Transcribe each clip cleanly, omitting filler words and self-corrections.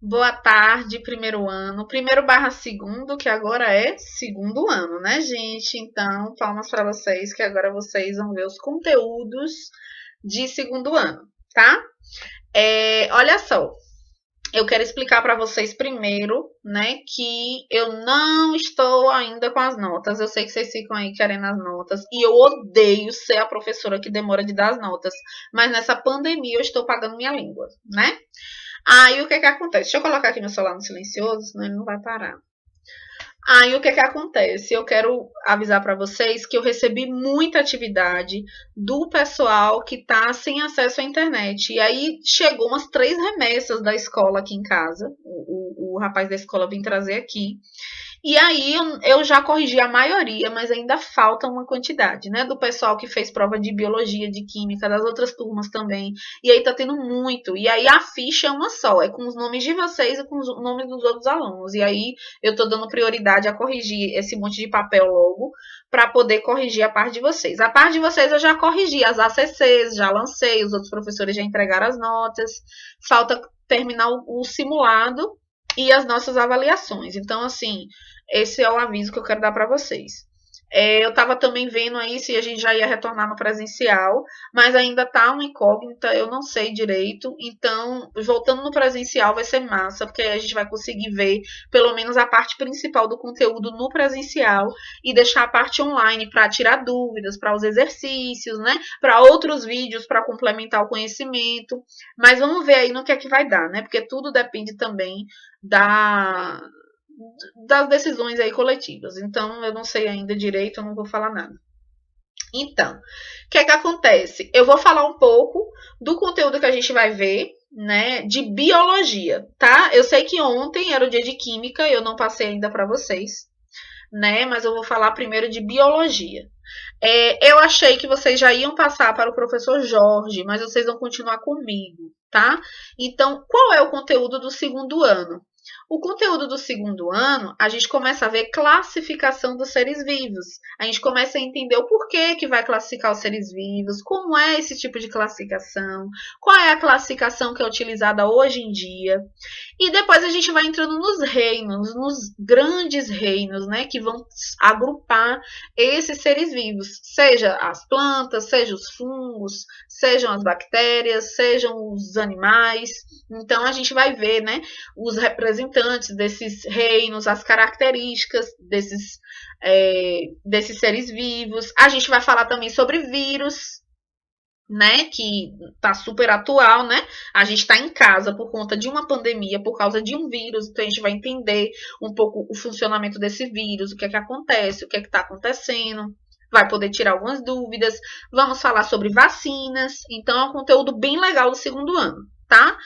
Boa tarde, primeiro ano. Primeiro barra segundo, que agora é segundo ano, né, gente? Então, palmas para vocês, que agora vocês vão ver os conteúdos de segundo ano, tá? Olha só, eu quero explicar para vocês primeiro, né, que eu não estou ainda com as notas. Eu sei que vocês ficam aí querendo as notas e eu odeio ser a professora que demora de dar as notas, mas nessa pandemia eu estou pagando minha língua, né? Aí o que que acontece? Deixa eu colocar aqui meu celular no silencioso, senão ele não vai parar. Aí o que que acontece? Eu quero avisar para vocês que eu recebi muita atividade do pessoal que tá sem acesso à internet. E aí chegou umas 3 remessas da escola aqui em casa. O rapaz da escola vem trazer aqui. E aí eu já corrigi a maioria, mas ainda falta uma quantidade, né? Do pessoal que fez prova de biologia, de química, das outras turmas também. E aí tá tendo muito. E aí a ficha é uma só, é com os nomes de vocês e com os nomes dos outros alunos. E aí eu tô dando prioridade a corrigir esse monte de papel logo para poder corrigir a parte de vocês. A parte de vocês eu já corrigi as ACCs, já lancei, os outros professores já entregaram as notas. Falta terminar o simulado e as nossas avaliações. Então, assim, esse é o aviso que eu quero dar para vocês. Eu estava também vendo aí se a gente já ia retornar no presencial, mas ainda está uma incógnita, eu não sei direito. Então, voltando no presencial vai ser massa, porque aí a gente vai conseguir ver pelo menos a parte principal do conteúdo no presencial e deixar a parte online para tirar dúvidas, para os exercícios, né? Para outros vídeos para complementar o conhecimento. Mas vamos ver aí no que é que vai dar, né? Porque tudo depende também da, das decisões aí coletivas. Então, eu não sei ainda direito, eu não vou falar nada. Então, o que é que acontece? Eu vou falar um pouco do conteúdo que a gente vai ver, né, de biologia, tá? Eu sei que ontem era o dia de química, eu não passei ainda para vocês, né? Mas eu vou falar primeiro de biologia. Eu achei que vocês já iam passar para o professor Jorge, mas vocês vão continuar comigo, tá? Então, qual é o conteúdo do segundo ano? O conteúdo do segundo ano, a gente começa a ver classificação dos seres vivos. A gente começa a entender o porquê que vai classificar os seres vivos, como é esse tipo de classificação, qual é a classificação que é utilizada hoje em dia. E depois a gente vai entrando nos reinos, nos grandes reinos, né, que vão agrupar esses seres vivos, seja as plantas, seja os fungos, sejam as bactérias, sejam os animais. Então a gente vai ver, né, os representantes desses reinos, as características desses seres vivos. A gente vai falar também sobre vírus, né, que tá super atual, né? A gente está em casa por conta de uma pandemia, por causa de um vírus, então a gente vai entender um pouco o funcionamento desse vírus, o que é que acontece, o que é que está acontecendo, vai poder tirar algumas dúvidas. Vamos falar sobre vacinas, então é um conteúdo bem legal do segundo ano, tá?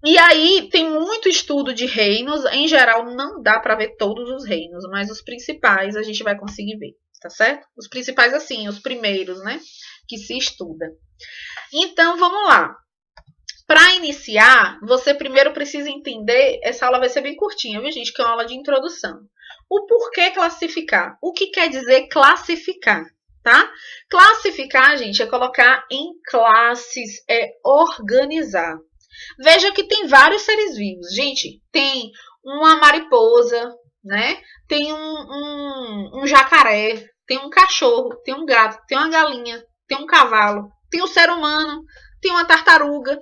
E aí tem muito estudo de reinos, em geral não dá para ver todos os reinos, mas os principais a gente vai conseguir ver, tá certo? Os principais assim, os primeiros, né, que se estuda. Então vamos lá. Para iniciar, você primeiro precisa entender, essa aula vai ser bem curtinha, viu, gente, que é uma aula de introdução. O porquê classificar? O que quer dizer classificar? Tá? Classificar, gente, é colocar em classes, é organizar. Veja que tem vários seres vivos. Gente, tem uma mariposa, né? Tem um jacaré, tem um cachorro, tem um gato, tem uma galinha, tem um cavalo, tem um ser humano, tem uma tartaruga.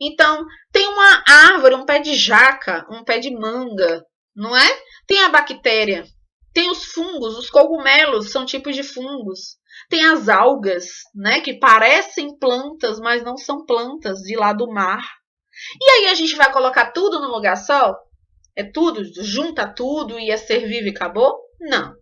Então, tem uma árvore, um pé de jaca, um pé de manga, não é? Tem a bactéria, tem os fungos, os cogumelos são tipos de fungos. Tem as algas, né, que parecem plantas, mas não são plantas de lá do mar. E aí a gente vai colocar tudo no lugar só? É tudo? Junta tudo e é ser vivo e acabou? Não.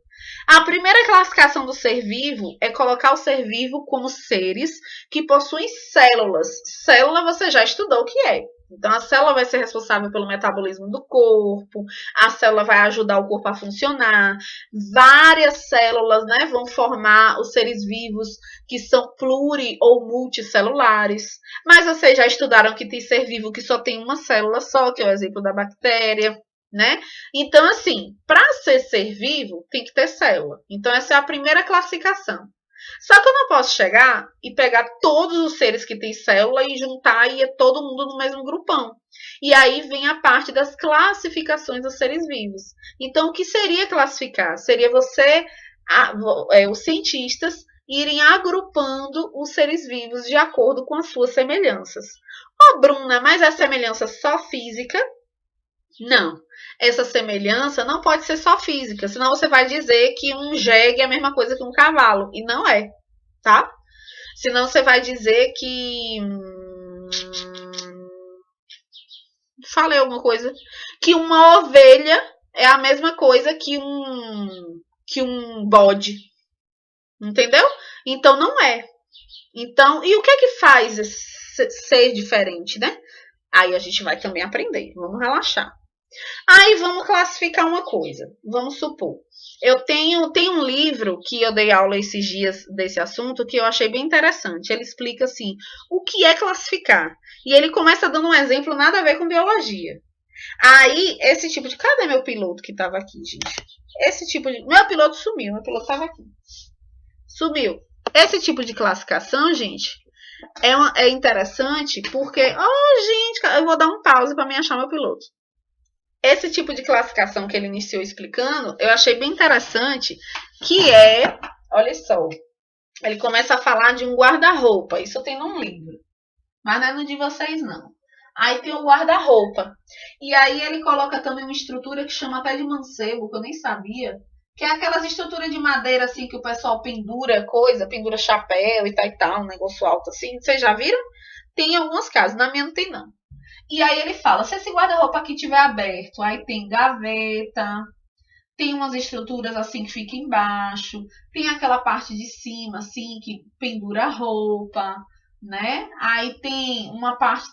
A primeira classificação do ser vivo é colocar o ser vivo como seres que possuem células. Célula você já estudou o que é. Então, a célula vai ser responsável pelo metabolismo do corpo, a célula vai ajudar o corpo a funcionar, várias células, né, vão formar os seres vivos que são pluri ou multicelulares. Mas vocês já estudaram que tem ser vivo que só tem uma célula só, que é o exemplo da bactéria, né? Então, assim, para ser vivo, tem que ter célula. Então, essa é a primeira classificação. Só que eu não posso chegar e pegar todos os seres que têm célula e juntar e ir todo mundo no mesmo grupão. E aí vem a parte das classificações dos seres vivos. Então, o que seria classificar? Seria os cientistas, irem agrupando os seres vivos de acordo com as suas semelhanças. Ô, Bruna, mas é semelhança só física? Não. Essa semelhança não pode ser só física, senão você vai dizer que um jegue é a mesma coisa que um cavalo, e não é, tá? Senão você vai dizer que... falei alguma coisa. Que uma ovelha é a mesma coisa que um bode. Entendeu? Então não é. Então, e o que é que faz ser diferente, né? Aí a gente vai também aprender. Vamos relaxar. Aí vamos classificar uma coisa. Vamos supor. Eu tenho um livro que eu dei aula esses dias desse assunto que eu achei bem interessante. Ele explica assim, o que é classificar. E ele começa dando um exemplo nada a ver com biologia. Aí, esse tipo de... Cadê meu piloto que estava aqui, gente? Esse tipo de... Meu piloto sumiu, meu piloto estava aqui. Sumiu. Esse tipo de classificação, gente, é interessante porque... Oh, gente, eu vou dar um pause para me achar meu piloto. Esse tipo de classificação que ele iniciou explicando, eu achei bem interessante, que é... Olha só. Ele começa a falar de um guarda-roupa. Isso tem num livro. Mas não é no de vocês, não. Aí tem o guarda-roupa. E aí ele coloca também uma estrutura que chama até de mancebo, que eu nem sabia. Que é aquelas estruturas de madeira, assim, que o pessoal pendura coisa, pendura chapéu e tal, um negócio alto assim. Vocês já viram? Tem em algumas casas, na minha não tem não. E aí ele fala, se esse guarda-roupa aqui estiver aberto, aí tem gaveta, tem umas estruturas assim que fica embaixo, tem aquela parte de cima, assim, que pendura a roupa, né? Aí tem uma parte,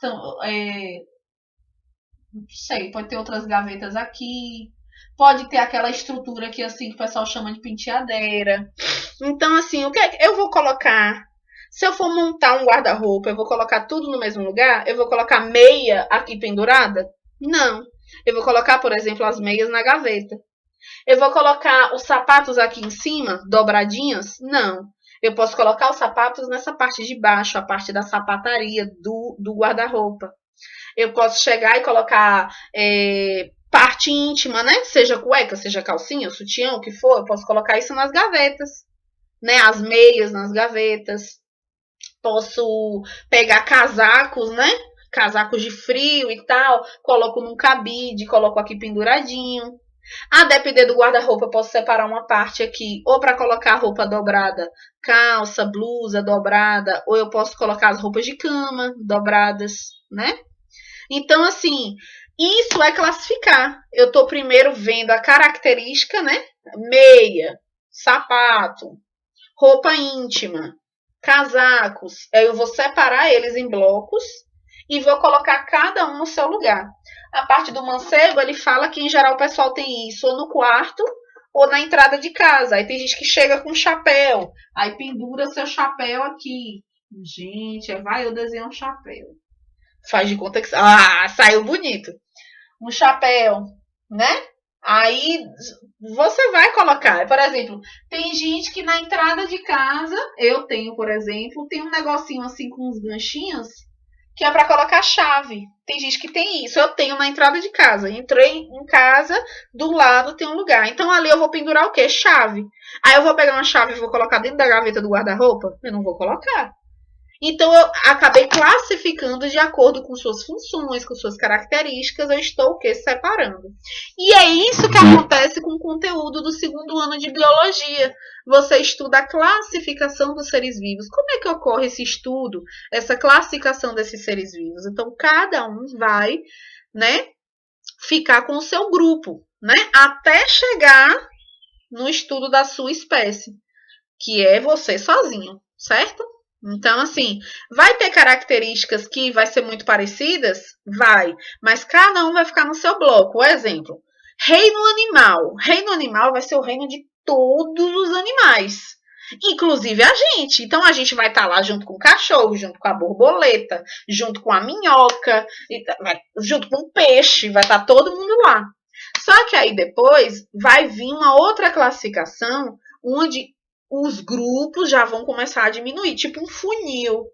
não sei, pode ter outras gavetas aqui, pode ter aquela estrutura aqui, assim, que o pessoal chama de penteadeira. Então, assim, o que eu vou colocar? Se eu for montar um guarda-roupa, eu vou colocar tudo no mesmo lugar? Eu vou colocar meia aqui pendurada? Não. Eu vou colocar, por exemplo, as meias na gaveta. Eu vou colocar os sapatos aqui em cima, dobradinhos? Não. Eu posso colocar os sapatos nessa parte de baixo, a parte da sapataria do guarda-roupa. Eu posso chegar e colocar parte íntima, né? Seja cueca, seja calcinha, sutiã, o que for. Eu posso colocar isso nas gavetas, né? As meias nas gavetas. Posso pegar casacos, né? Casacos de frio e tal. Coloco num cabide, coloco aqui penduradinho. A depender do guarda-roupa, eu posso separar uma parte aqui, ou para colocar roupa dobrada, calça, blusa dobrada, ou eu posso colocar as roupas de cama dobradas, né? Então, assim, isso é classificar. Eu estou primeiro vendo a característica, né? Meia, sapato, roupa íntima, casacos. Eu vou separar eles em blocos e vou colocar cada um no seu lugar. A parte do mancebo, ele fala que em geral o pessoal tem isso ou no quarto ou na entrada de casa. Aí tem gente que chega com chapéu, aí pendura seu chapéu aqui. Gente, vai eu desenho um chapéu. Faz de conta que... saiu bonito. Um chapéu, né? Aí você vai colocar. Por exemplo, tem gente que na entrada de casa, eu tenho, por exemplo, tem um negocinho assim com uns ganchinhos que é para colocar chave. Tem gente que tem isso. Eu tenho na entrada de casa. Entrei em casa, do lado tem um lugar. Então ali eu vou pendurar o quê? Chave. Aí eu vou pegar uma chave e vou colocar dentro da gaveta do guarda-roupa? Eu não vou colocar. Então, eu acabei classificando de acordo com suas funções, com suas características, eu estou o quê? Separando. E é isso que acontece com o conteúdo do segundo ano de biologia. Você estuda a classificação dos seres vivos. Como é que ocorre esse estudo, essa classificação desses seres vivos? Então, cada um vai, né, ficar com o seu grupo, né, até chegar no estudo da sua espécie, que é você sozinho, certo? Então, assim, vai ter características que vai ser muito parecidas? Vai. Mas cada um vai ficar no seu bloco. Por exemplo, reino animal. Reino animal vai ser o reino de todos os animais. Inclusive a gente. Então, a gente vai estar lá junto com o cachorro, junto com a borboleta, junto com a minhoca, junto com o peixe. Vai estar todo mundo lá. Só que aí depois vai vir uma outra classificação onde os grupos já vão começar a diminuir, tipo um funil.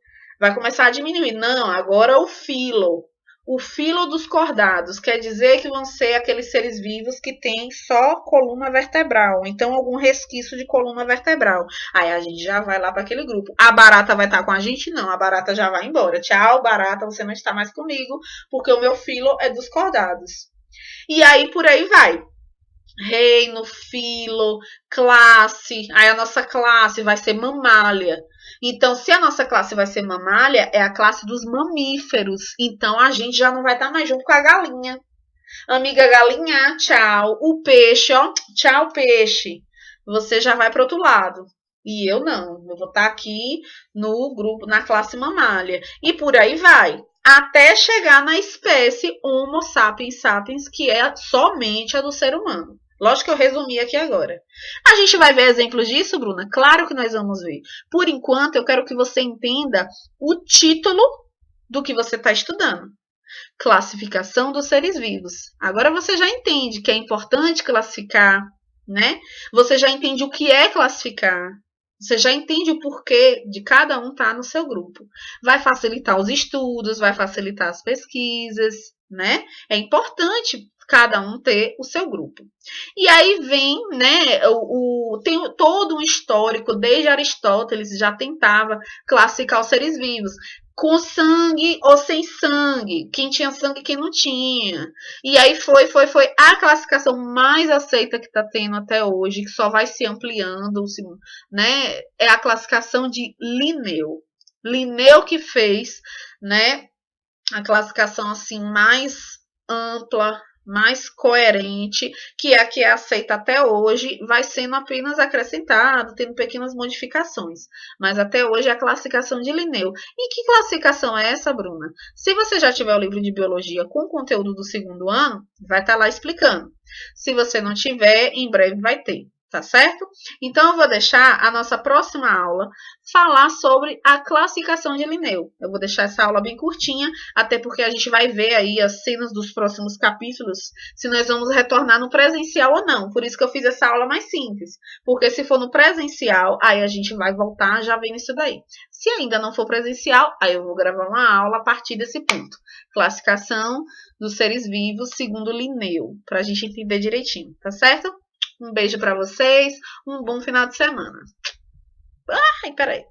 Vai começar a diminuir. Não, agora o filo. O filo dos cordados quer dizer que vão ser aqueles seres vivos que têm só coluna vertebral, então algum resquício de coluna vertebral. Aí a gente já vai lá para aquele grupo. A barata vai estar com a gente? Não, a barata já vai embora. Tchau, barata, você não está mais comigo, porque o meu filo é dos cordados. E aí por aí vai. Reino, filo, classe. Aí a nossa classe vai ser mamália. Então, se a nossa classe vai ser mamália, é a classe dos mamíferos. Então, a gente já não vai estar mais junto com a galinha. Amiga galinha, tchau. O peixe, ó, tchau, peixe. Você já vai para outro lado. E eu não. Eu vou estar aqui no grupo, na classe mamália. E por aí vai. Até chegar na espécie Homo sapiens sapiens, que é somente a do ser humano. Lógico que eu resumi aqui agora. A gente vai ver exemplos disso, Bruna? Claro que nós vamos ver. Por enquanto, eu quero que você entenda o título do que você está estudando. Classificação dos seres vivos. Agora você já entende que é importante classificar, né? Você já entende o que é classificar. Você já entende o porquê de cada um estar no seu grupo. Vai facilitar os estudos, vai facilitar as pesquisas, né? É importante cada um ter o seu grupo. E aí vem, né, tem todo um histórico, desde Aristóteles já tentava classificar os seres vivos, com sangue ou sem sangue, quem tinha sangue e quem não tinha. E aí foi a classificação mais aceita que está tendo até hoje, que só vai se ampliando, né, é a classificação de Linneu. Linneu que fez, né, a classificação assim mais ampla, mais coerente, que é a que é aceita até hoje, vai sendo apenas acrescentado, tendo pequenas modificações. Mas até hoje é a classificação de Linneu. E que classificação é essa, Bruna? Se você já tiver o livro de biologia com conteúdo do segundo ano, vai estar lá explicando. Se você não tiver, em breve vai ter. Tá certo? Então, eu vou deixar a nossa próxima aula falar sobre a classificação de Linneu. Eu vou deixar essa aula bem curtinha, até porque a gente vai ver aí as cenas dos próximos capítulos, se nós vamos retornar no presencial ou não. Por isso que eu fiz essa aula mais simples. Porque se for no presencial, aí a gente vai voltar já vendo isso daí. Se ainda não for presencial, aí eu vou gravar uma aula a partir desse ponto. Classificação dos seres vivos segundo Linneu, para a gente entender direitinho, tá certo? Um beijo para vocês, um bom final de semana. Ai, peraí.